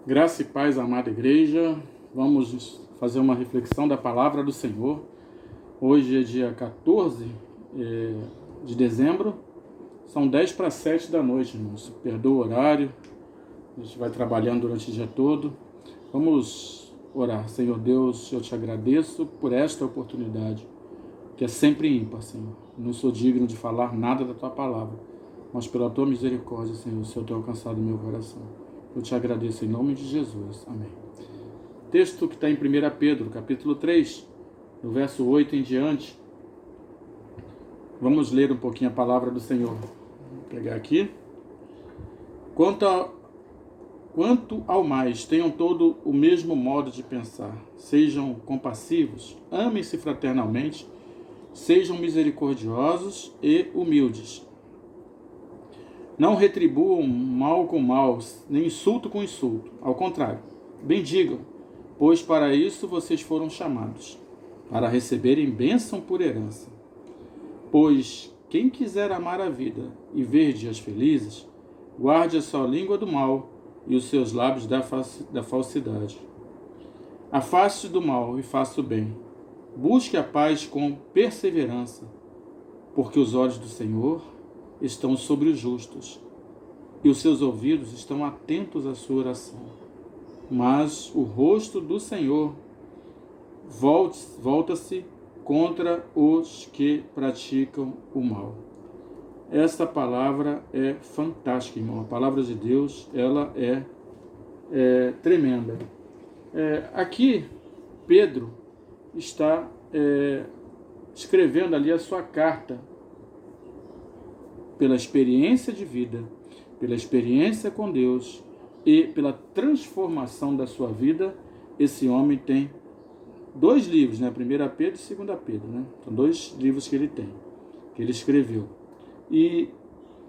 Graça e paz, amada igreja. Vamos fazer uma reflexão da palavra do Senhor. Hoje é dia 14 de dezembro. São 10 para 7 da noite, irmãos. Perdoa o horário. A gente vai trabalhando durante o dia todo. Vamos orar. Senhor Deus, eu te agradeço por esta oportunidade, que é sempre ímpar, Senhor. Não sou digno de falar nada da tua palavra, mas pela tua misericórdia, Senhor, o Senhor tem alcançado o meu coração. Eu te agradeço em nome de Jesus. Amém. Texto que está em 1 Pedro, capítulo 3, no verso 8 em diante. Vamos ler um pouquinho a palavra do Senhor. Vou pegar aqui. Quanto ao mais, tenham todo o mesmo modo de pensar. Sejam compassivos, amem-se fraternalmente, sejam misericordiosos e humildes. Não retribuam mal com mal, nem insulto com insulto. Ao contrário, bendigam, pois para isso vocês foram chamados, para receberem bênção por herança. Pois quem quiser amar a vida e ver dias felizes, guarde a sua língua do mal e os seus lábios da falsidade. Afaste do mal e faça o bem. Busque a paz com perseverança, porque os olhos do Senhor estão sobre os justos, e os seus ouvidos estão atentos à sua oração. Mas o rosto do Senhor volta-se contra os que praticam o mal. Esta palavra é fantástica, irmão. A palavra de Deus, ela é tremenda. Aqui, Pedro está escrevendo ali a sua carta. Pela experiência de vida, pela experiência com Deus e pela transformação da sua vida, esse homem tem 2 livros, né? 1 Pedro e 2 Pedro, né? São 2 livros que ele tem, que ele escreveu. E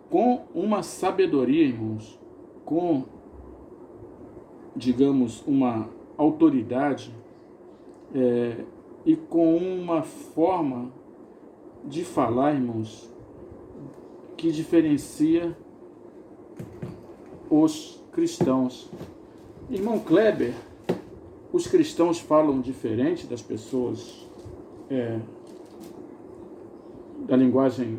com uma sabedoria, irmãos, com, digamos, uma autoridade e com uma forma de falar, irmãos, que diferencia os cristãos. Irmão Kleber, os cristãos falam diferente das pessoas da linguagem,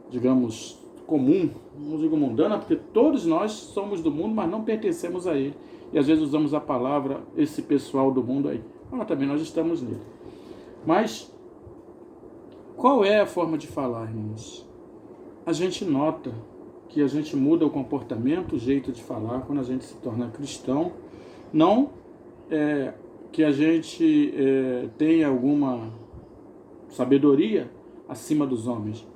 digamos, comum, não digo mundana, porque todos nós somos do mundo, mas não pertencemos a ele. E às vezes usamos a palavra, esse pessoal do mundo aí. Mas também nós estamos nele. Mas qual é a forma de falar, irmãos? A gente nota que a gente muda o comportamento, o jeito de falar quando a gente se torna cristão. Não que a gente tenha alguma sabedoria acima dos homens,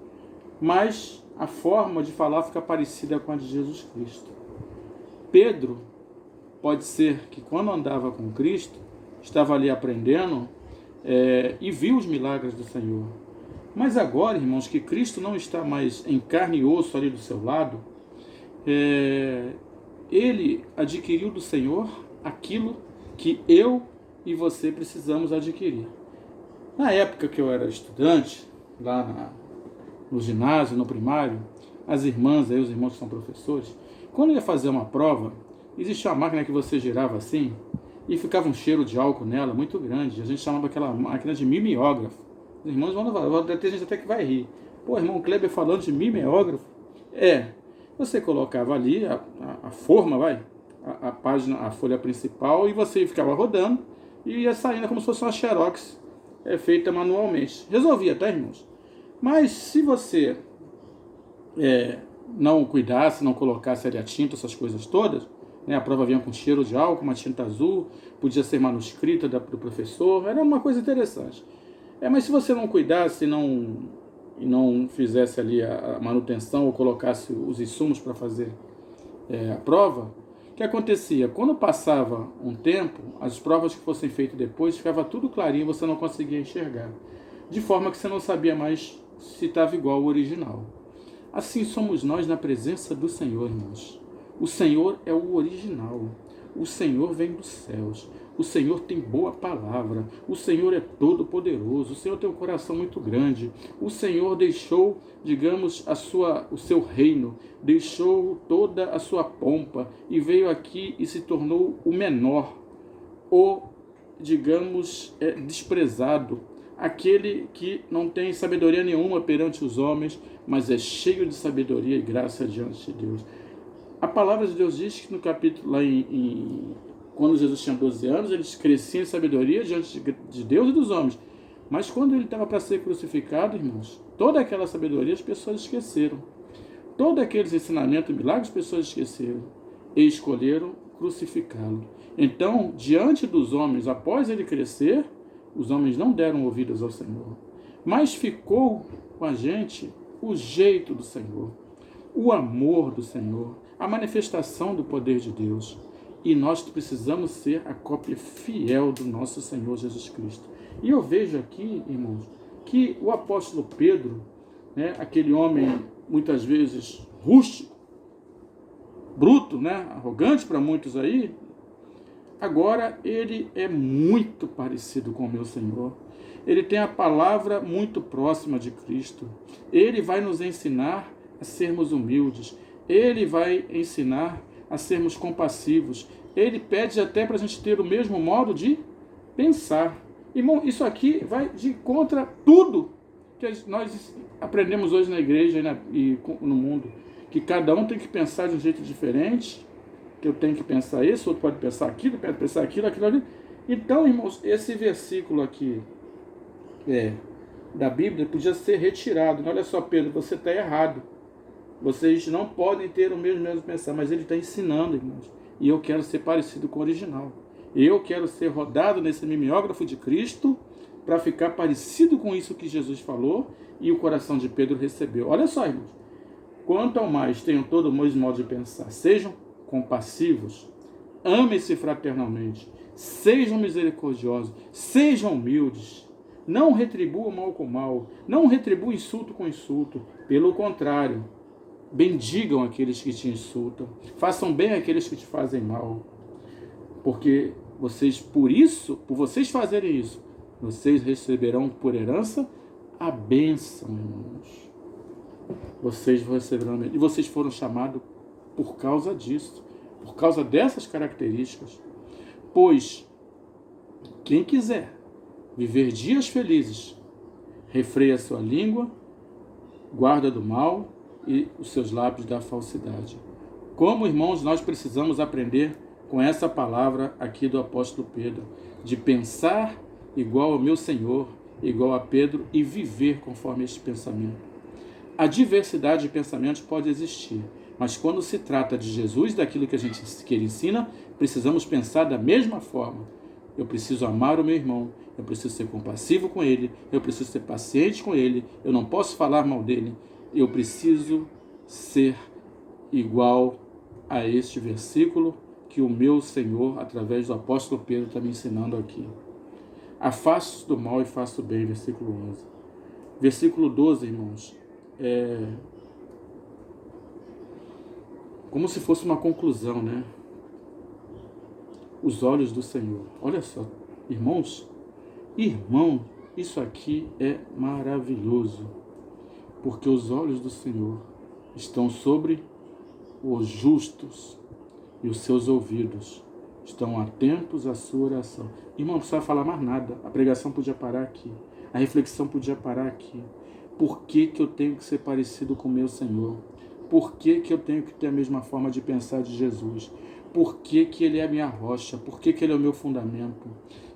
mas a forma de falar fica parecida com a de Jesus Cristo. Pedro, pode ser que quando andava com Cristo, estava ali aprendendo e viu os milagres do Senhor. Mas agora, irmãos, que Cristo não está mais em carne e osso ali do seu lado, ele adquiriu do Senhor aquilo que eu e você precisamos adquirir. Na época que eu era estudante, lá no ginásio, no primário, as irmãs, os irmãos que são professores, quando ia fazer uma prova, existia uma máquina que você girava assim, e ficava um cheiro de álcool nela muito grande. A gente chamava aquela máquina de mimeógrafo. Os irmãos vão ter gente até que vai rir. Pô, irmão Kleber falando de mimeógrafo. Você colocava ali a forma, a página, a folha principal, e você ficava rodando e ia saindo como se fosse uma xerox feita manualmente. Resolvia, tá, irmãos? Mas se você não cuidasse, não colocasse ali a tinta, essas coisas todas, né, a prova vinha com cheiro de álcool, uma tinta azul, podia ser manuscrita do professor, era uma coisa interessante. Mas se você não cuidasse e não fizesse ali a manutenção ou colocasse os insumos para fazer a prova, o que acontecia? Quando passava um tempo, as provas que fossem feitas depois, ficava tudo clarinho, você não conseguia enxergar. De forma que você não sabia mais se estava igual ao original. Assim somos nós na presença do Senhor, irmãos. O Senhor é o original. O Senhor vem dos céus. O Senhor tem boa palavra. O Senhor é todo-poderoso. O Senhor tem um coração muito grande. O Senhor deixou, digamos, o seu reino, deixou toda a sua pompa e veio aqui e se tornou o menor, o, digamos, desprezado, aquele que não tem sabedoria nenhuma perante os homens, mas é cheio de sabedoria e graça diante de Deus. A palavra de Deus diz que no capítulo, lá quando Jesus tinha 12 anos, ele crescia em sabedoria diante de Deus e dos homens. Mas quando ele estava para ser crucificado, irmãos, toda aquela sabedoria as pessoas esqueceram. Todos aqueles ensinamentos e milagres as pessoas esqueceram e escolheram crucificá-lo. Então, diante dos homens, após ele crescer, os homens não deram ouvidos ao Senhor. Mas ficou com a gente o jeito do Senhor, o amor do Senhor, a manifestação do poder de Deus. E nós precisamos ser a cópia fiel do nosso Senhor Jesus Cristo. E eu vejo aqui, irmãos, que o apóstolo Pedro, né, aquele homem muitas vezes rústico, bruto, né, arrogante para muitos aí, agora ele é muito parecido com o meu Senhor. Ele tem a palavra muito próxima de Cristo. Ele vai nos ensinar a sermos humildes. Ele vai ensinar a sermos compassivos. Ele pede até para a gente ter o mesmo modo de pensar. Irmão, isso aqui vai de contra tudo que nós aprendemos hoje na igreja e no mundo. Que cada um tem que pensar de um jeito diferente, que eu tenho que pensar isso, outro pode pensar aquilo, pode pensar aquilo ali. Então, irmãos, esse versículo aqui da Bíblia podia ser retirado. Olha só, Pedro, você está errado. Vocês não podem ter o mesmo pensar, mas ele está ensinando, irmãos. E eu quero ser parecido com o original. Eu quero ser rodado nesse mimeógrafo de Cristo para ficar parecido com isso que Jesus falou e o coração de Pedro recebeu. Olha só, irmãos. Quanto ao mais tenham todo o mesmo modo de pensar, sejam compassivos, amem-se fraternalmente, sejam misericordiosos, sejam humildes, não retribuam mal com mal, não retribuam insulto com insulto, pelo contrário, bendigam aqueles que te insultam, façam bem àqueles que te fazem mal, porque vocês, por vocês fazerem isso, vocês receberão por herança a bênção, irmãos. Vocês receberão a bênção. E vocês foram chamados por causa disso, por causa dessas características. Pois quem quiser viver dias felizes, refreia a sua língua, guarda do mal e os seus lábios da falsidade. Como, irmãos, nós precisamos aprender com essa palavra aqui do apóstolo Pedro, de pensar igual ao meu Senhor, igual a Pedro, e viver conforme este pensamento. A diversidade de pensamentos pode existir, mas quando se trata de Jesus, daquilo que ele ensina, precisamos pensar da mesma forma. Eu preciso amar o meu irmão, eu preciso ser compassivo com ele, eu preciso ser paciente com ele, eu não posso falar mal dele, eu preciso ser igual a este versículo que o meu Senhor, através do apóstolo Pedro, está me ensinando aqui. Afaste do mal e faça o bem, versículo 11. Versículo 12, irmãos, como se fosse uma conclusão, né? Os olhos do Senhor. Olha só, irmãos, isso aqui é maravilhoso, porque os olhos do Senhor estão sobre os justos e os seus ouvidos estão atentos à sua oração. Irmão, não precisa falar mais nada. A pregação podia parar aqui. A reflexão podia parar aqui. Por que eu tenho que ser parecido com o meu Senhor? Por que eu tenho que ter a mesma forma de pensar de Jesus? Por que Ele é a minha rocha? Por que Ele é o meu fundamento?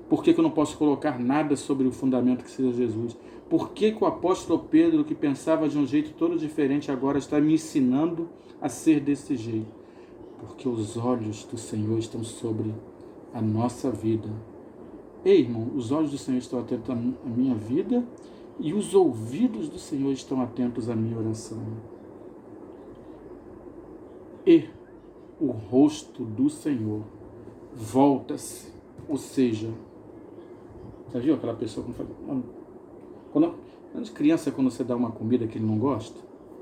Por que eu não posso colocar nada sobre o fundamento que seja Jesus? Por que o apóstolo Pedro, que pensava de um jeito todo diferente, agora está me ensinando a ser desse jeito? Porque os olhos do Senhor estão sobre a nossa vida. Ei, irmão, os olhos do Senhor estão atentos à minha vida e os ouvidos do Senhor estão atentos à minha oração. E o rosto do Senhor volta-se, ou seja, já viu aquela pessoa quando criança, quando você dá uma comida que ele não gosta,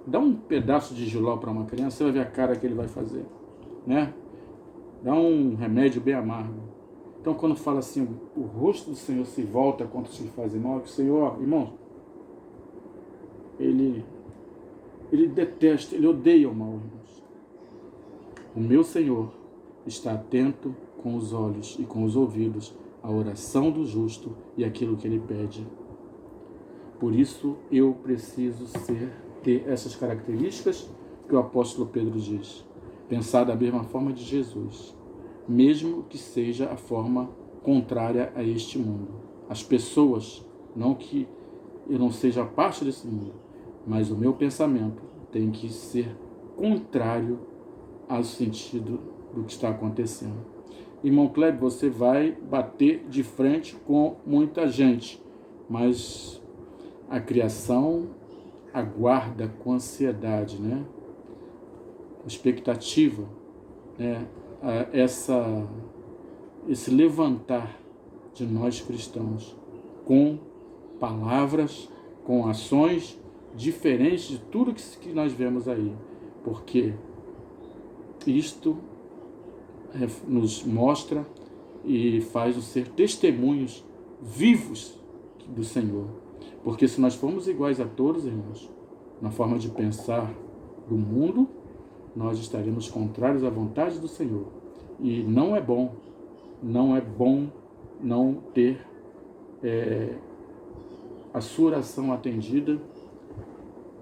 dá um pedaço de jiló para uma criança, você vai ver a cara que ele vai fazer. né? Dá um remédio bem amargo. Então, quando fala assim, o rosto do Senhor se volta contra os que fazem mal, que o Senhor, irmão, ele detesta, ele odeia o mal, irmãos. O meu Senhor está atento com os olhos e com os ouvidos à oração do justo e aquilo que ele pede. Por isso, eu preciso ter essas características que o apóstolo Pedro diz. Pensar da mesma forma de Jesus, mesmo que seja a forma contrária a este mundo. As pessoas, não que eu não seja parte desse mundo, mas o meu pensamento tem que ser contrário ao sentido do que está acontecendo. Irmão Kleber, você vai bater de frente com muita gente, mas a criação aguarda com ansiedade, né? Expectativa, né? Esse levantar de nós cristãos com palavras, com ações diferentes de tudo que nós vemos aí, porque isto nos mostra e faz-nos ser testemunhos vivos do Senhor. Porque se nós formos iguais a todos, irmãos, na forma de pensar do mundo, nós estaremos contrários à vontade do Senhor. E não é bom não ter a sua oração atendida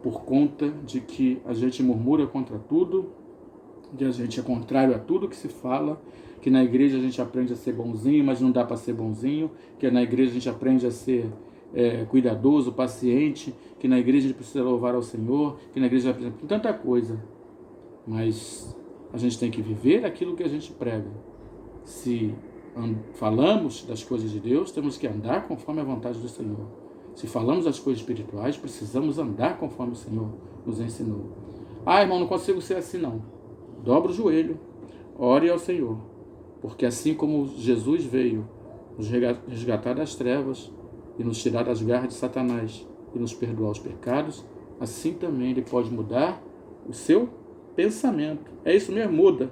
por conta de que a gente murmura contra tudo, que a gente é contrário a tudo que se fala, que na igreja a gente aprende a ser bonzinho, mas não dá para ser bonzinho, que na igreja a gente aprende a ser cuidadoso, paciente, que na igreja a gente precisa louvar ao Senhor, que na igreja aprende tanta coisa, mas a gente tem que viver aquilo que a gente prega. Se falamos das coisas de Deus, temos que andar conforme a vontade do Senhor. Se falamos das coisas espirituais, precisamos andar conforme o Senhor nos ensinou. Ah, irmão, não consigo ser assim não. Dobra o joelho, ore ao Senhor, porque assim como Jesus veio nos resgatar das trevas e nos tirar das garras de Satanás e nos perdoar os pecados, assim também Ele pode mudar o seu pensamento. É isso mesmo, muda.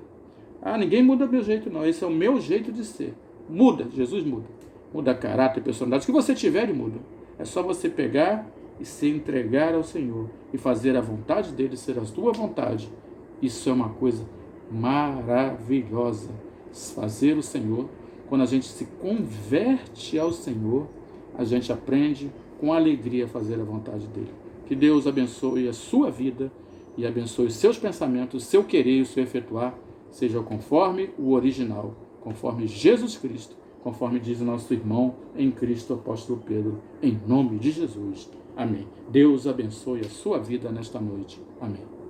Ah, ninguém muda meu jeito não, esse é o meu jeito de ser. Muda, Jesus muda. Muda caráter, personalidade, o que você tiver Ele muda. É só você pegar e se entregar ao Senhor e fazer a vontade dEle ser a sua vontade. Isso é uma coisa maravilhosa. Fazer o Senhor, quando a gente se converte ao Senhor, a gente aprende com alegria a fazer a vontade dEle. Que Deus abençoe a sua vida e abençoe os seus pensamentos, o seu querer e o seu efetuar, seja conforme o original, conforme Jesus Cristo, conforme diz o nosso irmão em Cristo, apóstolo Pedro, em nome de Jesus. Amém. Deus abençoe a sua vida nesta noite. Amém.